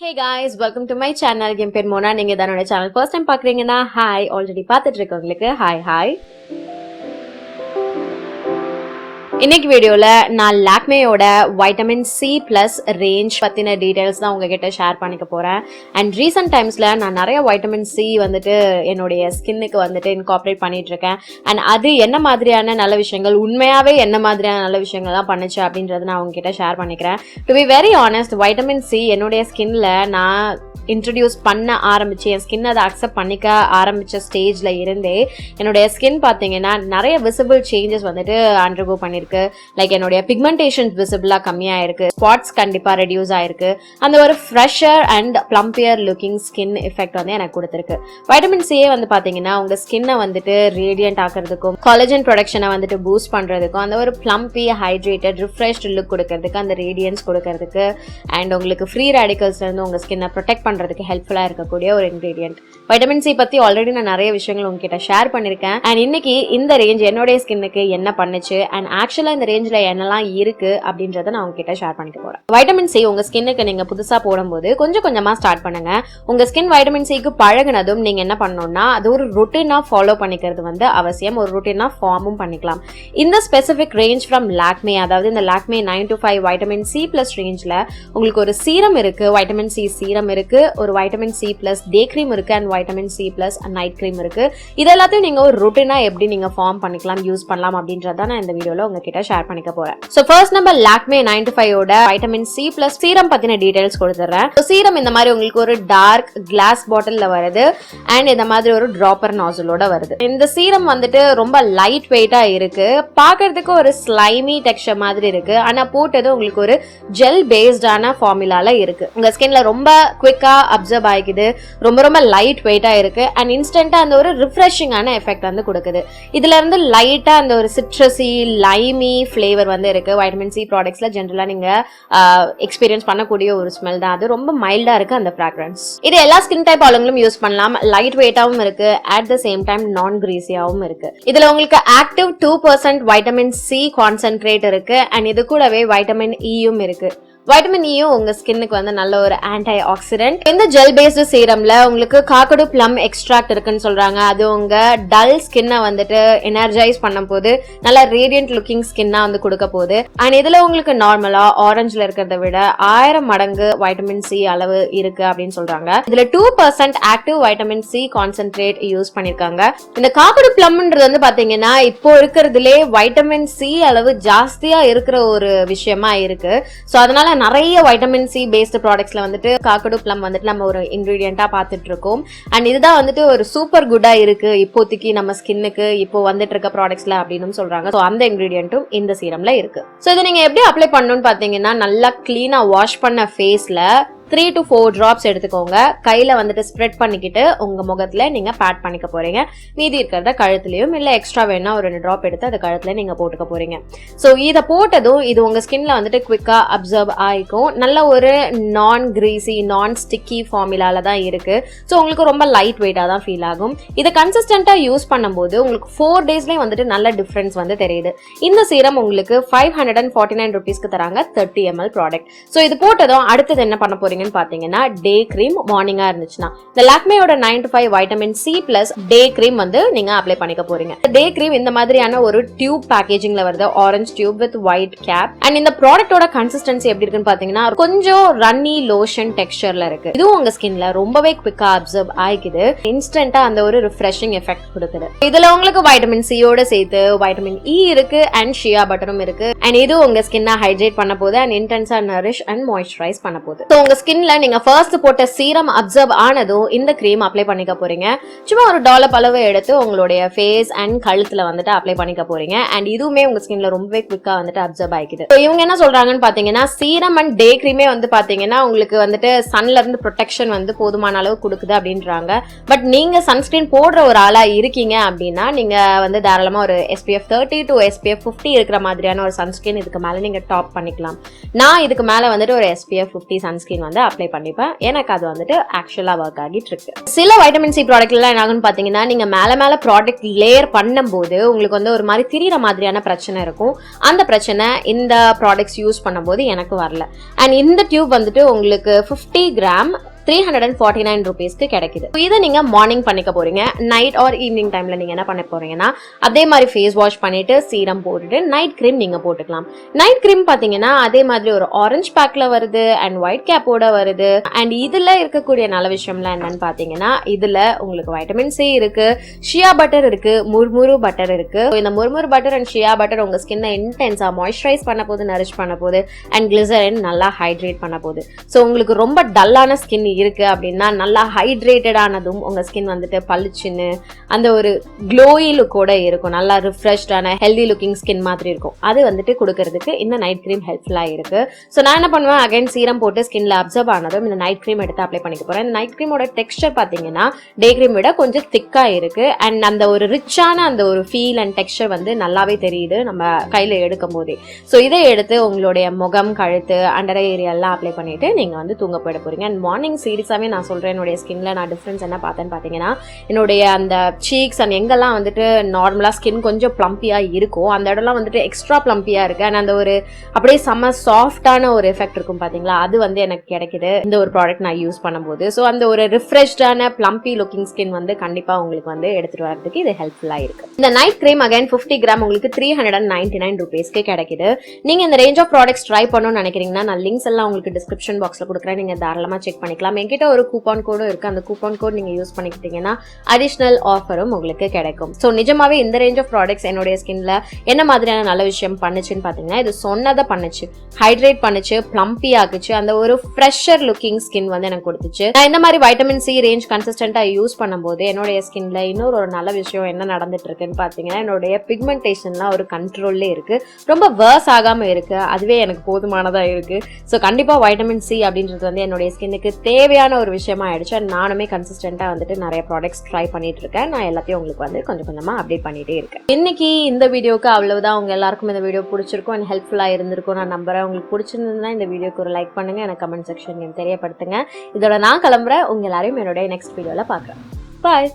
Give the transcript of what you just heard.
Hey guys, welcome to my channel. என் பேர் மோனா. நீங்க என்னோட சேனல் ஃபர்ஸ்ட் டைம் பாக்குறீங்கன்னா ஹாய், ஆல்ரெடி பார்த்துட்டு இருக்கவங்களுக்கு ஹாய். இன்னைக்கு வீடியோல நான் லாக்மேயோட வைட்டமின் சி பிளஸ் ரேஞ்ச் பத்தின டீடைல்ஸ் தான் உங்ககிட்ட ஷேர் பண்ணிக்க போறேன். அண்ட் ரீசெண்ட் டைம்ஸ்ல நான் நிறைய வைட்டமின் சி வந்துட்டு என்னுடைய ஸ்கின்னுக்கு வந்துட்டு இன்கார்பரேட் பண்ணிட்டு இருக்கேன். அண்ட் அது என்ன மாதிரியான நல்ல விஷயங்கள், உண்மையாவே என்ன மாதிரியான நல்ல விஷயங்கள் தான் பண்ணுச்சு அப்படின்றத நான் உங்ககிட்ட ஷேர் பண்ணிக்கிறேன். To be very honest, vitamin C என்னுடைய ஸ்கின்ல நான் இன்ட்ரடியூஸ் பண்ண ஆரம்பிச்சு என் ஸ்கின் அதை அக்செப்ட் பண்ணிக்க ஆரம்பிச்ச ஸ்டேஜ்ல இருந்தே என்னுடைய ஸ்கின் பார்த்தீங்கன்னா நிறைய விசிபிள் சேஞ்சஸ் வந்துட்டு அண்டர்கோ பண்ணிருக்கு. லைக் என்னுடைய பிக்மெண்டேஷன் விசிபிளா கம்மியாக இருக்கு, ஸ்பாட்ஸ் கண்டிப்பா ரெடியூஸ் ஆயிருக்கு, அந்த ஒரு fresher and plumpier looking skin effect வந்து எனக்கு கொடுத்துருக்கு. வைட்டமின் சியே வந்து பாத்தீங்கன்னா உங்க ஸ்கின்னை வந்துட்டு ரேடியன்ட் ஆக்குறதுக்கும் கொலஜன் ப்ரொடக்ஷனை வந்துட்டு பூஸ்ட் பண்றதுக்கும் அந்த ஒரு பிளம்பி ஹைட்ரேட்டட் ரிஃப்ரெஷ்ட் லுக் கொடுக்கறதுக்கு அந்த ரேடியன்ஸ் கொடுக்கறதுக்கு அண்ட் உங்களுக்கு ஃப்ரீ ரேடிக்கல்ஸ்ல இருந்து உங்க ஸ்கின்னை ப்ரொடெக்ட் பண்றதுக்கு ஹெல்ப்ஃபுல்லா இருக்கக்கூடிய ஒரு இன்கிரீடியன்ட். வைட்டமின் சி பத்தி ஆல்ரெடி நான் நிறைய விஷயங்கள் உங்ககிட்ட ஷேர் பண்ணிருக்கேன். அண்ட் இன்னைக்கு இந்த ரேஞ்ச் என்னுடைய ஸ்கின்னுக்கு என்ன பண்ணுச்சு அண்ட் ஆக்சுவலா இந்த ரேஞ்ச்ல என்னெல்லாம் இருக்கு அப்படின்றத நான் உங்ககிட்ட ஷேர் பண்ணிக்க போறேன். வைட்டமின் சி உங்க ஸ்கின்னுக்கு நீங்க புதுசா போடும்போது கொஞ்சம் கொஞ்சமா ஸ்டார்ட் பண்ணுங்க. உங்க ஸ்கின் வைட்டமின் சிக்கு பழகினதும் நீங்க என்ன பண்ணணும்னா அது ஒரு ரொட்டீனா ஃபாலோ பண்ணிக்கிறது வந்து அவசியம். ஒரு ரொட்டீனா ஃபார்மும் பண்ணிக்கலாம். இந்த ஸ்பெசிபிக் ரேஞ்ச் ஃப்ரம் லாக்மே, அதாவது இந்த லாக்மே 9-5 வைட்டமின் சி பிளஸ் ரேஞ்ச்ல உங்களுக்கு ஒரு சீரம் இருக்கு, வைட்டமின் சி சீரம் இருக்கு, ஒரு வைட்டமின் சி பிளஸ் டே கிரீம் இருக்கு and vitamin C plus night cream இருக்கு. இது எல்லாத்தையும் நீங்க ஒரு ரொட்டீனா எப்படி நீங்க ஃபார்ம் பண்ணிக்கலாம், யூஸ் பண்ணலாம் அப்படின்றத நான் இந்த வீடியோல உங்ககிட்ட ஷேர் பண்ணிக்க போறேன். சோ ஃபர்ஸ்ட் நம்ம லாக்மே 9-5 ஓட வைட்டமின் சி பிளஸ் சீரம் பத்தின டீடைல்ஸ் கொடுத்துறேன். சீரம் இந்த மாதிரி உங்களுக்கு ஒரு டார்க் கிளாஸ் பாட்டில்ல வருது அண்ட் இந்த மாதிரி ஒரு டிராப்பர் நாசலோட வருது. இந்த சீரம் வந்துட்டு ரொம்ப லைட் வெயிட்டா இருக்கு, பாக்குறதுக்கு ஒரு ஸ்லைமி டெக்ஸ்சர் மாதிரி இருக்கு. ஆனா போட்டது உங்களுக்கு ஒரு ஜெல் பேஸ்டான ஃபார்முலால இருக்கு. உங்க ஸ்கின்ல ரொம்ப குவிக்கா அப்சர்வ் ஆகிக்குது, ரொம்ப ரொம்ப லைட் வெயிட்டா இருக்கு அண்ட் இன்ஸ்டன்டா அந்த ஒரு ரிஃப்ரெஷிங்கான எஃபெக்ட் வந்து கொடுக்குது. இதுல இருந்து லைட்டா அந்த ஒரு சிட்ரஸி லைமி ஃபிளேவர் வந்து இருக்கு. வைட்டமின் சி ப்ராடக்ட்ஸ்ல ஜென்ரலா நீங்க எக்ஸ்பீரியன்ஸ் பண்ணக்கூடிய ஒரு ஸ்மெல் தான் அது. ரொம்ப மைல்டா இருக்கு அந்த ஃப்ராக்ரன்ஸ். இது எல்லா ஸ்கின் டைப் ஆளுங்களும் யூஸ் பண்ணலாம். லைட் வெயிட்டாவும் இருக்கு, அட் த சேம் டைம் நான் கிரீசியாவும் இருக்கு. இதுல உங்களுக்கு ஆக்டிவ் 2% வைட்டமின் சி கான்சென்ட்ரேட் இருக்கு அண்ட் இது கூடவே வைட்டமின் இயும் இருக்கு. வைட்டமின் இயும் உங்க ஸ்கின்னுக்கு வந்து நல்ல ஒரு ஆன்டி ஆக்சிடென்ட். இந்த ஜெல் பேஸ்டு சீரம்ல உங்களுக்கு காக்கடு பிளம் எக்ஸ்ட்ராக்ட் இருக்குன்னு சொல்றாங்க. அது உங்க டல் ஸ்கின்னை வந்துட்டு எனர்ஜைஸ் பண்ணும் போது நல்ல ரேடியன்ட் லுக்கிங் ஸ்கின்னா வந்து கொடுக்க போகுது. அண்ட் இதுல உங்களுக்கு நார்மலா ஆரஞ்சுல இருக்கிறத விட 1000 மடங்கு வைட்டமின் சி அளவு இருக்கு அப்படின்னு சொல்றாங்க. இதுல 2% active vitamin C concentrate use பண்ணிருக்காங்க. இந்த காக்கடு பிளம்ன்றது வந்து பாத்தீங்கன்னா இப்போ இருக்கிறதுலே வைட்டமின் சி அளவு ஜாஸ்தியா இருக்கிற ஒரு விஷயமா இருக்கு. சோ அதனால நிறைய வைட்டமின் சி பேஸ்டு ப்ராடக்ட்ஸ்ல வந்துட்டு காக்கடு பிளம் வந்துட்டு நம்ம ஒரு இன்கிரீடியண்டா பார்த்துட்டு இருக்கோம். அண்ட் இதுதான் வந்துட்டு ஒரு சூப்பர் குட்டா இருக்கு இப்போதைக்கு நம்ம ஸ்கின்னுக்கு இப்போ வந்துட்டு இருக்க ப்ராடக்ட்ஸ்ல அப்படின்னு சொல்றாங்க. ஸோ அந்த இன்கிரீடியன்ட்டும் இந்த சீரம்ல இருக்கு. ஸோ இதை நீங்க எப்படி அப்ளை பண்ணணும்னு பாத்தீங்கன்னா நல்லா கிளீனா வாஷ் பண்ண ஃபேஸ்ல 3 to 4 drops எடுத்துக்கோங்க. கையில வந்துட்டு ஸ்ப்ரெட் பண்ணிக்கிட்டு உங்க முகத்துல நீங்க பேட் பண்ணிக்க போறீங்க. மீதி இருக்கிறத கழுத்துலயும் இல்ல எக்ஸ்ட்ரா வேணா ஒரு 2 டிராப் எடுத்து அது கழுத்துல நீங்க போட்டுக்க போறீங்க. சோ இத போட்டதும் இது உங்க ஸ்கின்ல வந்துட்டு குவிக்கா அப்சர்வ் ஆயிக்கும். நல்ல ஒரு நான் கிரீசி நான் ஸ்டிக்கி ஃபார்முலால தான் இருக்கு. சோ உங்களுக்கு ரொம்ப லைட் வெயிட்டா தான் ஃபீல் ஆகும். இதை கன்சிஸ்டன்டா யூஸ் பண்ணும்போது உங்களுக்கு 4 டேஸ்லயே வந்துட்டு நல்ல டிஃபரன்ஸ் வந்து தெரியுது. இந்த சீரம் உங்களுக்கு 549 rupeesக்கு தராங்க 30 ml ப்ராடக்ட். சோ இது போட்டதும் அடுத்தது என்ன பண்ண போறீங்க பாத்தீங்கன்னா டே கிரீம் மார்னிங்கா இருந்துச்சுன்னா இந்த லாக்மேயோட 9-5 வைட்டமின் சி பிளஸ் டே கிரீம் வந்து நீங்க அப்ளை பண்ணிக்க போறீங்க. டே கிரீம் இந்த மாதிரியான ஒரு டியூப் பேக்கேஜிங்ல வருது, orange tube with white cap. And இந்த ப்ராடக்ட்டோட கன்சிஸ்டன்சி எப்படி இருக்குன்னு பாத்தீங்கன்னா கொஞ்சம் ரன்னி லோஷன் டெக்ஸ்சர்ல இருக்கு. இதுவும் உங்க ஸ்கின்ல ரொம்பவே குவிக்கா அப்சர்வ் ஆயிக்குது, இன்ஸ்டன்டா அந்த ஒரு ரிஃப்ரெஷிங் எஃபெக்ட் கொடுக்குது. இதுல உங்களுக்கு வைட்டமின் சியோட சேர்த்து வைட்டமின் இ இருக்கு அண்ட் ஷியா பட்டரும் இருக்கு. அண்ட் இது உங்க ஸ்கின்னை ஹைட்ரேட் பண்ண போது அண்ட் இன்டென்ஸா நரிஷ் அண்ட் மாய்ஸ்சரைஸ் பண்ண போது. உங்க ஸ்கின்ல நீங்க ஃபர்ஸ்ட் போட்ட சீரம் அப்சர்வ் ஆனதும் இந்த கிரீம் அப்ளை பண்ணிக்க போறீங்க. சும்மா ஒரு டாலப் அளவு எடுத்து உங்களுடைய ஃபேஸ் அண்ட் கழுத்துல வந்துட்டு அப்ளை பண்ணிக்க போறீங்க. அண்ட் இதுவுமே உங்க ஸ்கின்ல ரொம்பவே குவிக்கா வந்துட்டு அப்சர்வ் ஆயிக்குது. இவங்க என்ன சொல்றாங்கன்னு பாத்தீங்கன்னா சீரம் அண்ட் டே கிரீமே வந்து பாத்தீங்கன்னா உங்களுக்கு வந்துட்டு சன்ல இருந்து ப்ரொடெக்ஷன் வந்து போதுமான அளவு கொடுக்குது அப்படின்றாங்க. பட் நீங்க சன்ஸ்கிரீன் போடுற ஒரு ஆளா இருக்கீங்க அப்படின்னா நீங்க வந்து தாராளமா ஒரு SPF 30 to SPF 50 இருக்கிற மாதிரியான ஒரு சன்ஸ்கிரீன் இதுக்கு மேல நீங்க டாப் பண்ணிக்கலாம். நான் இதுக்கு மேல வந்துட்டு ஒரு SPF 50 சன்ஸ்கிரீன் வந்து வந்து அப்ளை பண்ணிப்பேன். எனக்கு அது வந்துட்டு ஆக்சுவலா ஒர்க் ஆகிட்டு இருக்கு. சில வைட்டமின் சி ப்ராடக்ட்லாம் என்ன ஆகும்னு பாத்தீங்கன்னா, நீங்க மேல ப்ராடக்ட் லேயர் பண்ணும்போது உங்களுக்கு வந்து ஒரு மாதிரி திரியிற மாதிரியான பிரச்சனை இருக்கும். அந்த பிரச்சனை இந்த ப்ராடக்ட்ஸ் யூஸ் பண்ணும்போது எனக்கு வரல. அண்ட் இந்த டியூப் வந்துட்டு உங்களுக்கு 50 கிராம் 349 rupeesக்கு கிடைக்குது. இதை நீங்க மார்னிங் பண்ணிக்க போறீங்க. நைட் ஆர் ஈவினிங் டைம்ல நீங்க என்ன பண்ண போறீங்கன்னா, அதே மாதிரி ஃபேஸ் வாஷ் பண்ணிட்டு சீரம் போட்டுட்டு நைட் கிரீம் நீங்க போட்டுக்கலாம். நைட் கிரீம் பாத்தீங்கன்னா அதே மாதிரி ஒரு ஆரஞ்சு பேக்ல வருது அண்ட் ஒயிட் கேப்போட வருது. அண்ட் இதுல இருக்கக்கூடிய நல்ல விஷயம்லாம் என்னன்னு பாத்தீங்கன்னா, இதுல உங்களுக்கு வைட்டமின் சி இருக்கு, ஷியா பட்டர் இருக்கு, முர்முரு பட்டர் இருக்கு. இந்த முர்முரு பட்டர் அண்ட் ஷியா பட்டர் உங்க ஸ்கின்னை இன்டென்ஸா மாய்ஸ்சரைஸ் பண்ண போது, நரிஷ் பண்ண போது அண்ட் கிளிசரின் நல்லா ஹைட்ரேட் பண்ண போகுது. ஸோ உங்களுக்கு ரொம்ப டல்லான ஸ்கின் இருக்கு அப்படின்னா நல்லா ஹைட்ரேட்டட் ஆனதும் உங்க ஸ்கின் வந்துட்டு பளிச்சுன்னு அந்த ஒரு க்ளோயி லுக்கோட இருக்கும். நல்லா ரிஃப்ரெஷ்டான ஹெல்தி லுக்கிங் ஸ்கின் மாதிரி இருக்கும். அது வந்துட்டு கொடுக்கறதுக்கு இந்த நைட் கிரீம் ஹெல்ப்ஃபுல்லா இருக்கு. ஸோ நான் என்ன பண்ணுவேன், அகைன் சீரம் போட்டு ஸ்கின்ல அப்சர்வ் ஆனதும் இந்த நைட் கிரீம் எடுத்து அப்ளை பண்ணிக்க போறேன். இந்த நைட் கிரீமோட டெக்ஸ்டர் பாத்தீங்கன்னா டே கிரீம் விட கொஞ்சம் திக்கா இருக்கு. அண்ட் அந்த ஒரு ரிச்சான அந்த ஒரு ஃபீல் அண்ட் டெக்ஸ்டர் வந்து நல்லாவே தெரியுது நம்ம கையில எடுக்கும் போதே. ஸோ இதை எடுத்து உங்களுடைய முகம், கழுத்து, அண்டர் ஏரியா எல்லாம் அப்ளை பண்ணிட்டு நீங்க வந்து தூங்க போயிட போறீங்க. அண்ட் மார்னிங் சீரியஸாவே நான் சொல்றேன், என்னுடைய ஸ்கின்ல நான் டிஃபரன்ஸ் என்ன பார்த்தேன்னு பாத்தீங்கன்னா, என்னுடைய அந்த சீக்ஸ் அண்ட் எங்கெல்லாம் வந்துட்டு நார்மலா ஸ்கின் கொஞ்சம் பிளம்பியா இருக்கும் அந்த இடம்லாம் வந்துட்டு எக்ஸ்ட்ரா பிளம்பியா இருக்கு. அண்ட் அந்த ஒரு அப்படியே செம்ம சாஃப்டான ஒரு எஃபெக்ட் இருக்கும் பாத்தீங்களா, அது வந்து எனக்கு கிடைக்குது இந்த ஒரு ப்ராடக்ட் நான் யூஸ் பண்ணும்போது. ஸோ அந்த ஒரு ரிஃப்ரெஷ்டான பிளம்பி லுக்கிங் ஸ்கின் வந்து கண்டிப்பா உங்களுக்கு வந்து எடுத்துட்டு வரதுக்கு இது ஹெல்ப்ஃபுல்லா இருக்கு. இந்த நைட் கிரீம் அகைன் 50 கிராம் உங்களுக்கு 399 rupeesக்கு கிடைக்குது. நீங்க இந்த ரேஞ்ச் ஆஃப் ப்ராடக்ட்ஸ் ட்ரை பண்ணணும்னு நினைக்கிறீங்கன்னா நான் லிங்க்ஸ் எல்லாம் உங்களுக்கு டிஸ்கிரிப்ஷன் பாக்ஸ்ல கொடுக்குறேன். நீங்க தாராளமா செக் பண்ணிக்கலாம். என்கிட்ட ஒரு கூப்பான் கோடும் இருக்கு. அந்த கூப்பான் கோட் நீங்க யூஸ் பண்ணிக்கிட்டீங்கன்னா அடிஷனல் ஆஃபரும் உங்களுக்கு கிடைக்கும். ஸோ நிஜமாவே இந்த ரேஞ்ச் ஆஃப் ப்ராடக்ட்ஸ் என்னுடைய ஸ்கின்ல என்ன மாதிரியான நல்ல விஷயம் பண்ணுச்சுன்னு பாத்தீங்கன்னா, இது சொன்னதை பண்ணுச்சு, ஹைட்ரேட் பண்ணுச்சு, பிளம்பி ஆக்குச்சு, அந்த ஒரு ஃப்ரெஷர் லுக்கிங் ஸ்கின் வந்து எனக்கு கொடுத்துச்சு. நான் இந்த மாதிரி வைட்டமின் சி ரேஞ்ச் கன்சிஸ்டன்டா யூஸ் பண்ணும்போது என்னுடைய ஸ்கின்ல இன்னொரு ஒரு நல்ல விஷயம் என்ன நடந்துட்டு இருக்குன்னு பாத்தீங்கன்னா, என்னுடைய பிக்மெண்டேஷன்லாம் ஒரு கண்ட்ரோல்ல இருக்கு, ரொம்ப வேர்ஸ் ஆகாம இருக்கு. அதுவே எனக்கு போதுமானதா இருக்கு. ஸோ கண்டிப்பா வைட்டமின் சி அப்படின்றது வந்து என்னுடைய ஸ்கின்னுக்கு தேவையான ஒரு விஷயமா ஆயிடுச்சு. நானுமே கன்சிஸ்டன்டா வந்துட்டு நிறைய ப்ராடக்ட்ஸ் ட்ரை பண்ணிட்டு இருக்கேன். நான் எல்லாத்தையும் உங்களுக்கு வந்து கொஞ்சம் கொஞ்சமா அப்டேட் பண்ணிட்டே இருக்கேன். இன்னைக்கு இந்த வீடியோக்கு அவ்வளவுதான். உங்க எல்லாருக்கும் இந்த வீடியோ பிடிச்சிருக்கும் அண்ட் ஹெல்ப்ஃபுல்லா இருந்திருக்கும் நான் நம்புறேன். உங்களுக்கு பிடிச்சிருந்ததுன்னா இந்த வீடியோக்கு ஒரு லைக் பண்ணுங்க, எனக்கு கமெண்ட் செக்ஷன் தெரியப்படுத்துங்க. இதோட நான் கிளம்புறேன். உங்க எல்லாரையும் என்னோட நெக்ஸ்ட் வீடியோல பாக்குறேன். பாய்.